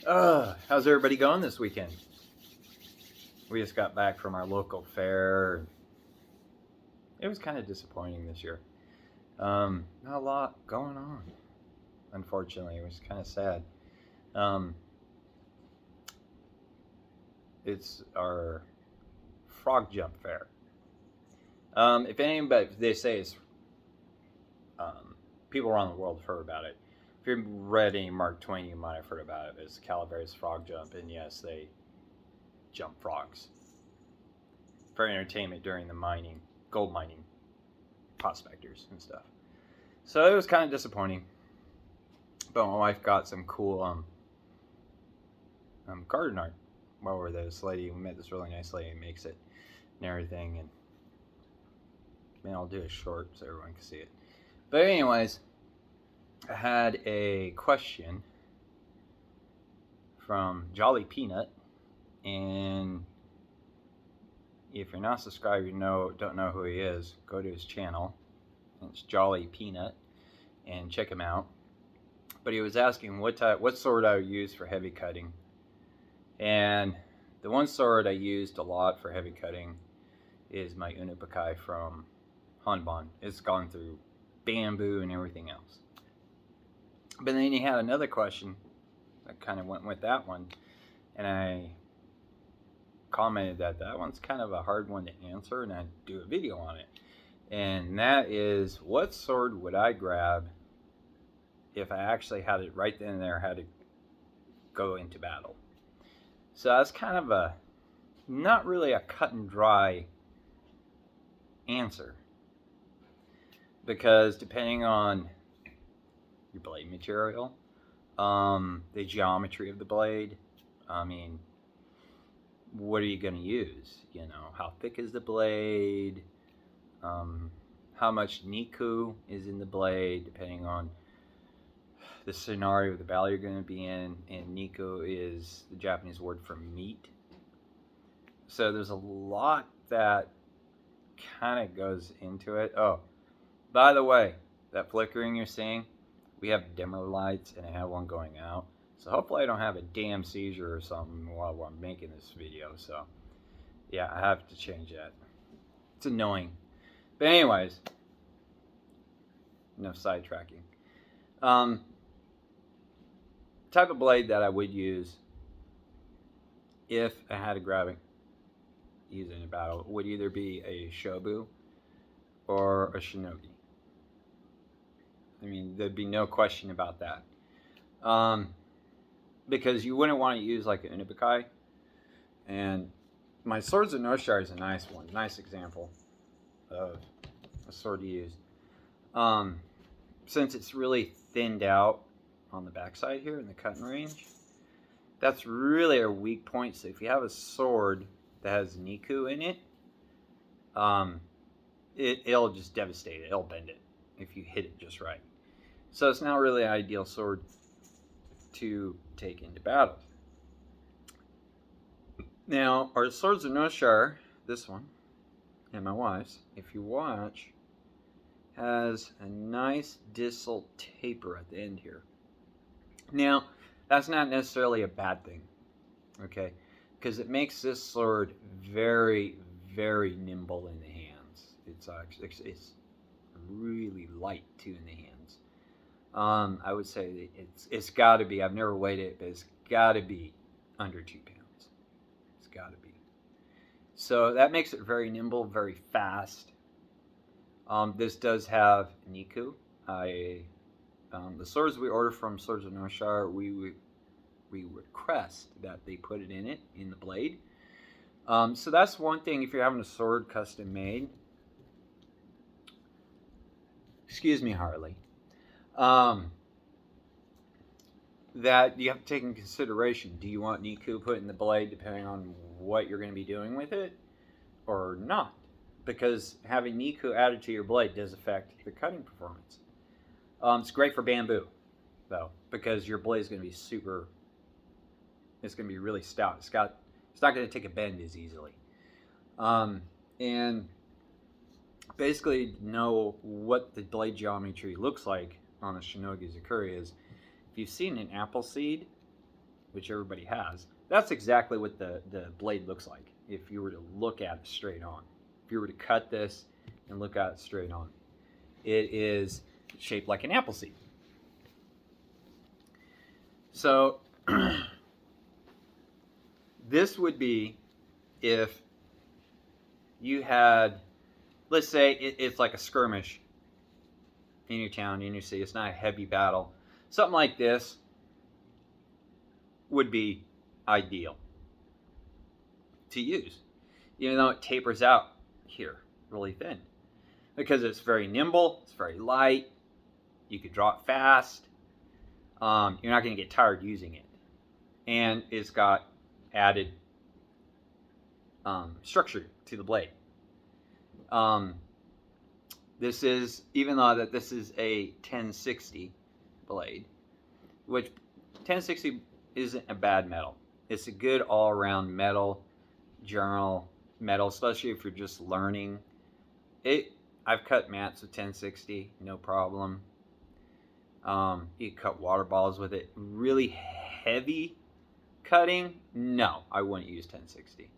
How's everybody going this weekend? We just got back from our local fair. It was kind of disappointing this year. Not a lot going on, unfortunately. It was kind of sad. Um, it's our frog jump fair. If anybody, they say it's, people around the world have heard about it. If you've read any Mark Twain, you might have heard about it. It's Calaveras frog jump, and yes, they jump frogs for entertainment during the gold mining prospectors and stuff. So it was kind of disappointing. But my wife got some cool garden art while we were there. We met this really nice lady who makes it and everything. And man, I'll do a short so everyone can see it. But anyways, I had a question from Jolly Peanut, and if you're not subscribed, don't know who he is, go to his channel. It's Jolly Peanut, and check him out. But he was asking what sword I would use for heavy cutting, and the one sword I used a lot for heavy cutting is my Unipakai from Hanban. It's gone through bamboo and everything else. But then he had another question that kind of went with that one, and I commented that one's kind of a hard one to answer, and I'd do a video on it. And that is, what sword would I grab if I actually had it right then and there, had to go into battle? So that's kind of not really a cut and dry answer, because depending on your blade material, the geometry of the blade, what are you going to use? How thick is the blade? How much niku is in the blade, depending on the scenario of the battle you're going to be in. And niku is the Japanese word for meat. So there's a lot that kind of goes into it. Oh, by the way, that flickering you're seeing, we have dimmer lights, and I have one going out. So hopefully I don't have a damn seizure or something while I'm making this video. So yeah, I have to change that. It's annoying. But anyways, enough sidetracking. Type of blade that I would use if I had to use it in a battle would either be a shobu or a shinogi. There'd be no question about that. Because you wouldn't want to use like an Unipakai. And my Swords of Noshar is a nice one. Nice example of a sword to use. Since it's really thinned out on the backside here in the cutting range, that's really a weak point. So if you have a sword that has niku in it, it'll just devastate it. It'll bend it if you hit it just right. So it's not really an ideal sword to take into battle. Now, our Swords of Noshar, this one, and my wife's, if you watch, has a nice distal taper at the end here. Now, that's not necessarily a bad thing, okay? Because it makes this sword very, very nimble in the hands. It's really light too in the hands. I would say it's got to be, I've never weighed it, but it's got to be under 2 pounds. It's got to be. So that makes it very nimble, very fast. This does have niku. The swords we order from Swords of Noshar, we request that they put it in the blade. So that's one thing if you're having a sword custom made. Excuse me, Harley. That you have to take in consideration. Do you want niku put in the blade depending on what you're going to be doing with it or not? Because having niku added to your blade does affect the cutting performance. It's great for bamboo, though, because your blade is going to be it's going to be really stout. It's not going to take a bend as easily. And basically know what the blade geometry looks like on a Shinogi Zakuri is, if you've seen an apple seed, which everybody has, that's exactly what the blade looks like if you were to look at it straight on. If you were to cut this and look at it straight on, it is shaped like an apple seed. So this would be if you had, let's say it's like a skirmish in your town, in your city. It's not a heavy battle. Something like this would be ideal to use, even though it tapers out here really thin, because it's very nimble, it's very light, you could draw it fast, you're not going to get tired using it, and it's got added structure to the blade. This is, even though that this is a 1060 blade, which 1060 isn't a bad metal. It's a good all-around metal, general metal, especially if you're just learning. I've cut mats with 1060, no problem. You can cut water bottles with it. Really heavy cutting, no, I wouldn't use 1060.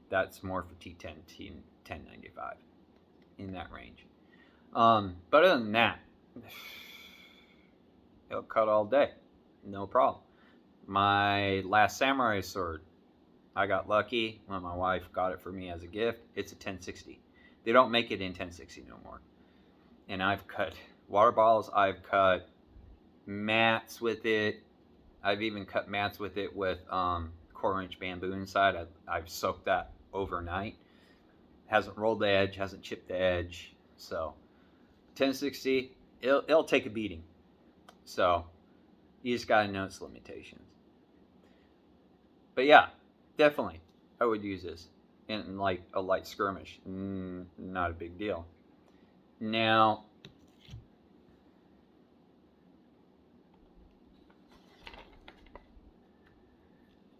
That's more for T10, 1095, in that range. But other than that, it'll cut all day, no problem. My last samurai sword, I got lucky when my wife got it for me as a gift. It's a 1060. They don't make it in 1060 no more. And I've cut water bottles, I've cut mats with it. I've even cut mats with it with 1/4-inch bamboo inside. I've soaked that overnight. Hasn't rolled the edge, hasn't chipped the edge. So 1060, it'll take a beating. So you just gotta know its limitations. But yeah, definitely, I would use this in like a light skirmish. Not a big deal. Now,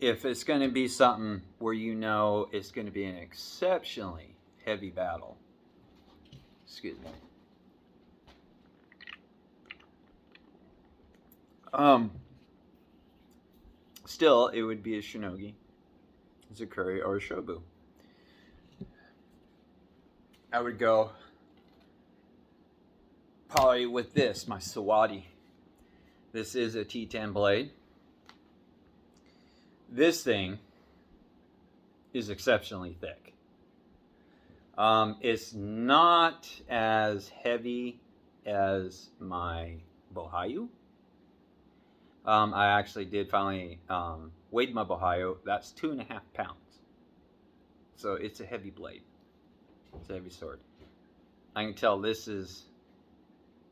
if it's going to be something where you know it's going to be an exceptionally heavy battle, excuse me, still, it would be a shinogi, zakuri, or a shobu. I would go probably with this, my sawadi. This is a T10 blade. This thing is exceptionally thick. It's not as heavy as my bohayu. I actually did finally weighed my bohayu. That's 2.5 pounds. So it's a heavy blade. It's a heavy sword. I can tell this is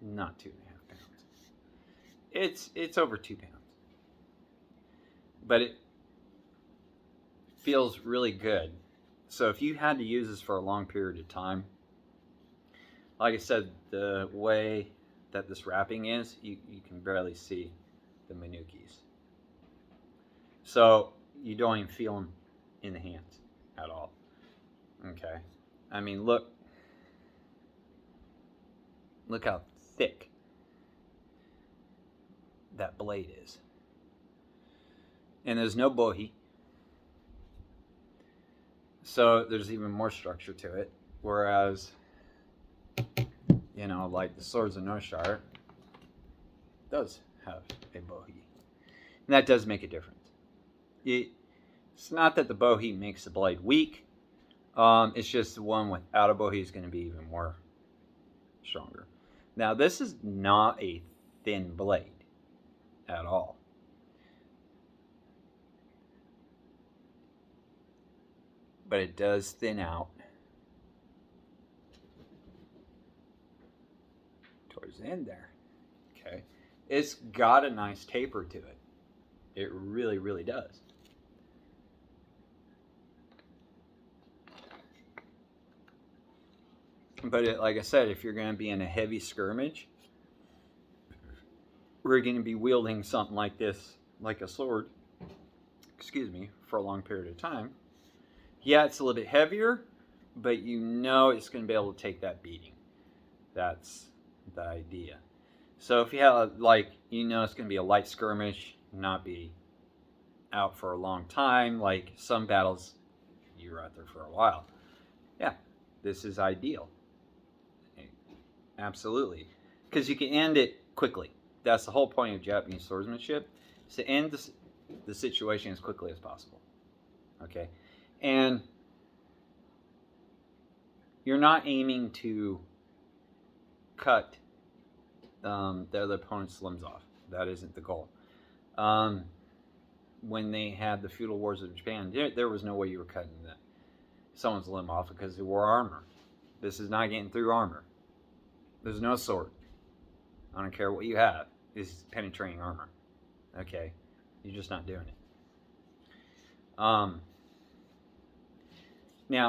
not 2.5 pounds. It's over 2 pounds. But it feels really good. So if you had to use this for a long period of time, like I said, the way that this wrapping is, you can barely see the manukis. So you don't even feel them in the hands at all. Okay. I mean, look how thick that blade is. And there's no bohi. So there's even more structure to it. Whereas, like the Swords of Northshire does have a bohi. And that does make a difference. It's not that the bohi makes the blade weak. It's just the one without a bohi is going to be even more stronger. Now, this is not a thin blade at all. But it does thin out towards the end there. Okay. It's got a nice taper to it. It really, really does. But like I said, if you're going to be in a heavy skirmish, we're going to be wielding something like this, like a sword, for a long period of time. Yeah, it's a little bit heavier, but it's going to be able to take that beating. That's the idea. So if you have, it's going to be a light skirmish, not be out for a long time. Like some battles, you're out there for a while. Yeah, this is ideal. Absolutely. Because you can end it quickly. That's the whole point of Japanese swordsmanship, is to end the situation as quickly as possible. Okay? And you're not aiming to cut the other opponent's limbs off. That isn't the goal. When they had the feudal wars of Japan, there was no way you were cutting someone's limb off because they wore armor. This is not getting through armor. There's no sword. I don't care what you have. This is penetrating armor. Okay? You're just not doing it. Now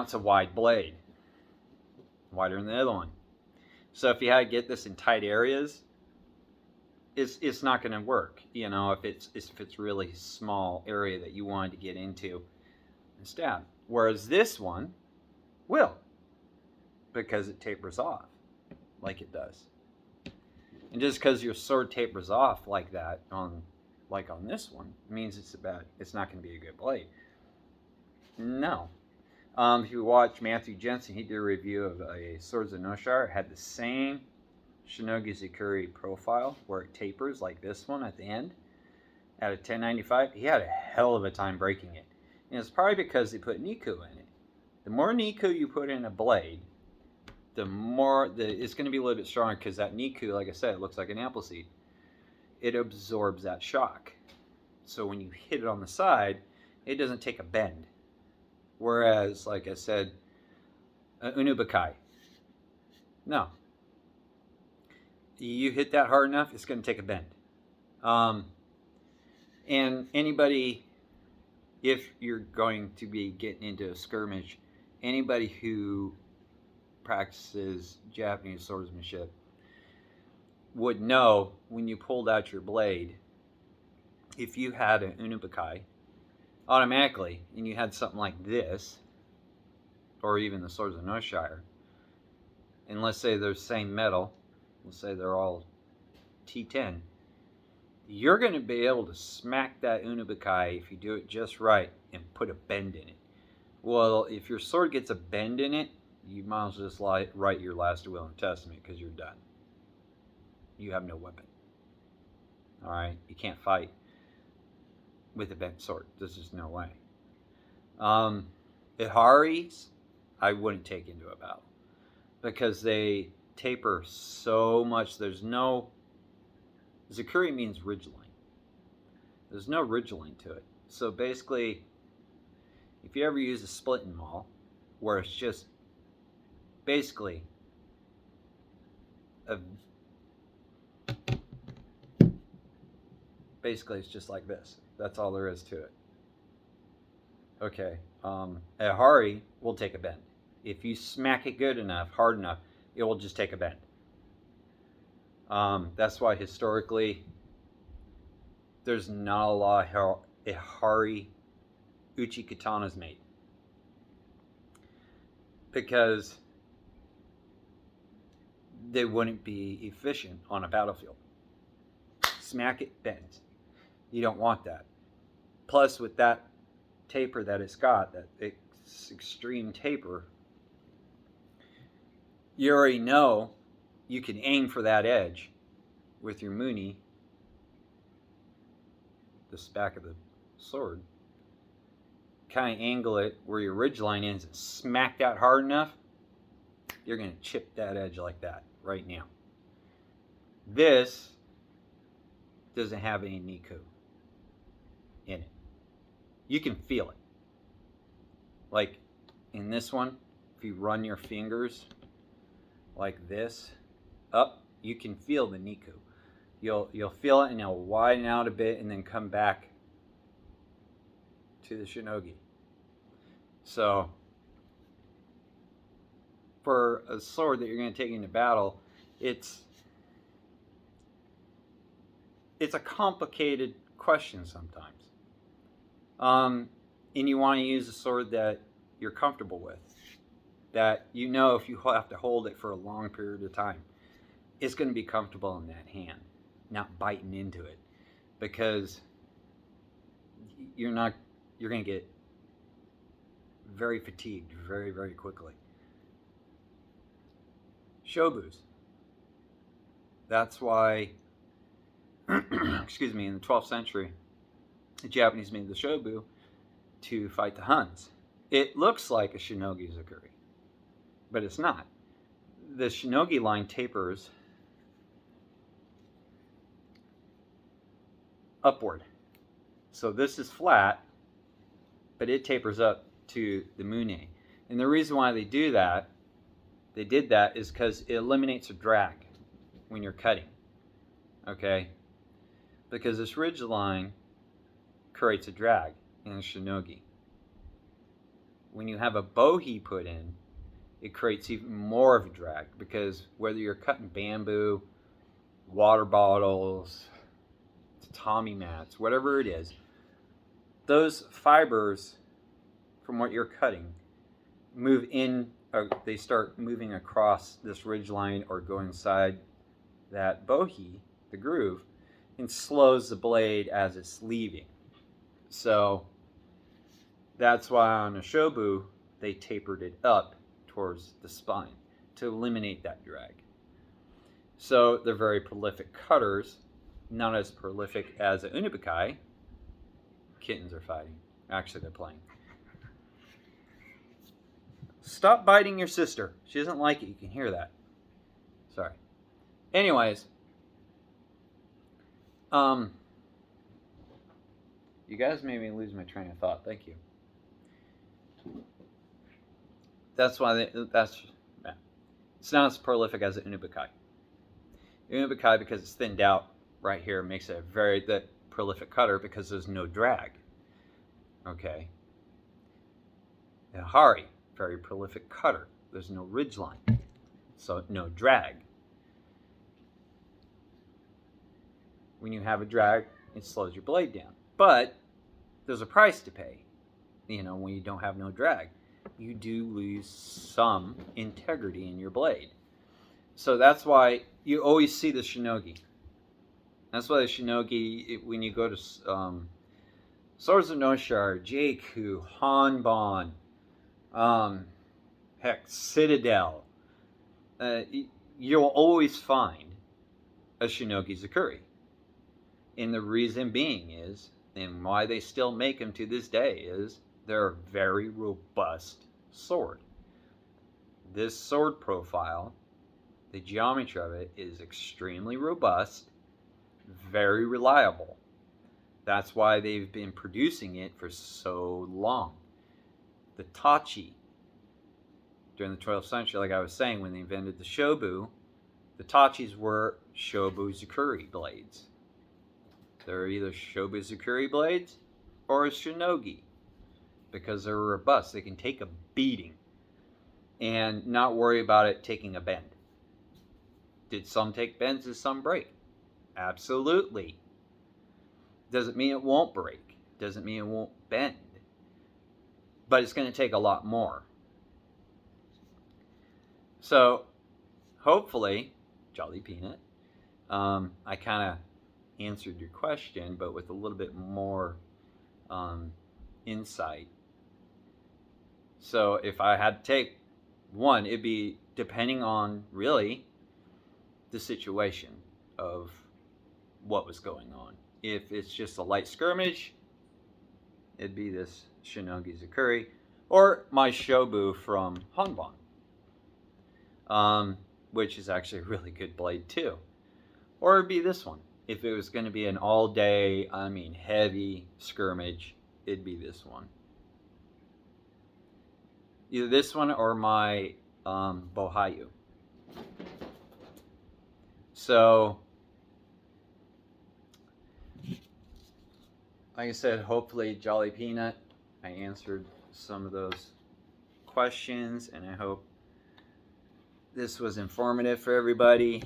it's a wide blade. Wider than the other one. So if you had to get this in tight areas, it's not going to work. You know, if it's really small area that you wanted to get into and stab. Whereas this one will, because it tapers off like it does. And just because your sword tapers off like that on this one means it's not going to be a good blade. No. If you watch Matthew Jensen, he did a review of a Swords of Noshire. It had the same Shinogi Zukuri profile where it tapers like this one at the end at a 1095. He had a hell of a time breaking it. And it's probably because they put Niku in it. The more Niku you put in a blade, the more it's going to be a little bit stronger, because that Niku, like I said, it looks like an apple seed. It absorbs that shock. So when you hit it on the side, it doesn't take a bend. Whereas, like I said, Unubakai, no. You hit that hard enough, it's going to take a bend. And anybody, if you're going to be getting into a skirmish, anybody who practices Japanese swordsmanship would know when you pulled out your blade, if you had an Unubakai, automatically, and you had something like this, or even the Swords of Noshire, and let's say they're the same metal, let's say they're all T10, you're going to be able to smack that Unubakai, if you do it just right, and put a bend in it. Well, if your sword gets a bend in it, you might as well just write your last will and testament, because you're done. You have no weapon. Alright? You can't fight with a bent sword. There's just no way. Iharis, I wouldn't take into a battle, because they taper so much. There's no... Zukuri means ridgeline. There's no ridgeline to it. So basically, if you ever use a splitting maul, where it's just basically it's just like this. That's all there is to it. Okay. A Hari will take a bend. If you smack it good enough, hard enough, it will just take a bend. That's why historically there's not a lot of Ihari Uchi katanas made, because they wouldn't be efficient on a battlefield. Smack it, bends. You don't want that. Plus, with that taper that it's got, that extreme taper, you already know you can aim for that edge with your Muni, the back of the sword, kind of angle it where your ridgeline is and smack that hard enough, you're going to chip that edge like that right now. This doesn't have any Niku in it. You can feel it. Like in this one, if you run your fingers like this up, you can feel the Niku. You'll feel it, and it'll widen out a bit and then come back to the Shinogi. So for a sword that you're going to take into battle, it's a complicated question sometimes. And you want to use a sword that you're comfortable with, that you know if you have to hold it for a long period of time, it's going to be comfortable in that hand, not biting into it. Because you're going to get very fatigued very, very quickly. Shobus. That's why, excuse me, in the 12th century, the Japanese made the shobu to fight the Huns. It looks like a shinogi zukuri, but it's not. The shinogi line tapers upward. So this is flat, but it tapers up to the mune. And the reason why they did that is because it eliminates a drag when you're cutting. Okay? Because this ridge line creates a drag in a shinogi. When you have a bohi put in, it creates even more of a drag, because whether you're cutting bamboo, water bottles, tatami mats, whatever it is, those fibers from what you're cutting move in, or they start moving across this ridge line or go inside that bohi, the groove, and slows the blade as it's leaving. So that's why on a shobu they tapered it up towards the spine to eliminate that drag. So they're very prolific cutters, not as prolific as an unibukai. Kittens are fighting. Actually, they're playing. Stop biting your sister. She doesn't like it. You can hear that. Sorry. Anyways, you guys made me lose my train of thought. Thank you. That's why it's not as prolific as an unibukai. Unibukai, because it's thinned out right here, makes it a very prolific cutter because there's no drag. Okay. The hari, very prolific cutter. There's no ridge line, so no drag. When you have a drag, it slows your blade down. But there's a price to pay. When you don't have no drag, you do lose some integrity in your blade. So that's why you always see the shinogi. That's why the shinogi, when you go to Swords of Noshar, Jeiku, Hanbon, heck, Citadel, you'll always find a shinogi zukuri. And the reason being is, and why they still make them to this day, is they're a very robust sword. This sword profile, the geometry of it, is extremely robust, very reliable. That's why they've been producing it for so long. The tachi, during the 12th century, like I was saying, when they invented the shobu, the tachis were shobu zukuri blades. They're either shobu zukuri blades or a shinogi, because they're robust. They can take a beating and not worry about it taking a bend. Did some take bends? Did some break? Absolutely. Doesn't mean it won't break. Doesn't mean it won't bend. But it's going to take a lot more. So, hopefully, Jolly Peanut, I kind of answered your question, but with a little bit more insight. So, if I had to take one, it'd be depending on, really, the situation of what was going on. If it's just a light skirmish, it'd be this shinogi zukuri, or my shobu from Hanbon, which is actually a really good blade too. Or it'd be this one. If it was going to be an all-day, heavy skirmish, it'd be this one. Either this one or my bohayu. So, like I said, hopefully, Jolly Peanut, I answered some of those questions, and I hope this was informative for everybody.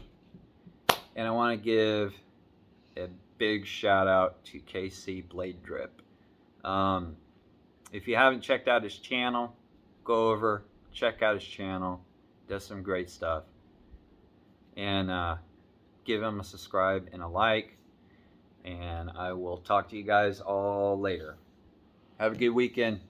And I want to give a big shout out to KC Blade Drip. If you haven't checked out his channel, go over, check out his channel. Does some great stuff. And give him a subscribe and a like. And I will talk to you guys all later. Have a good weekend.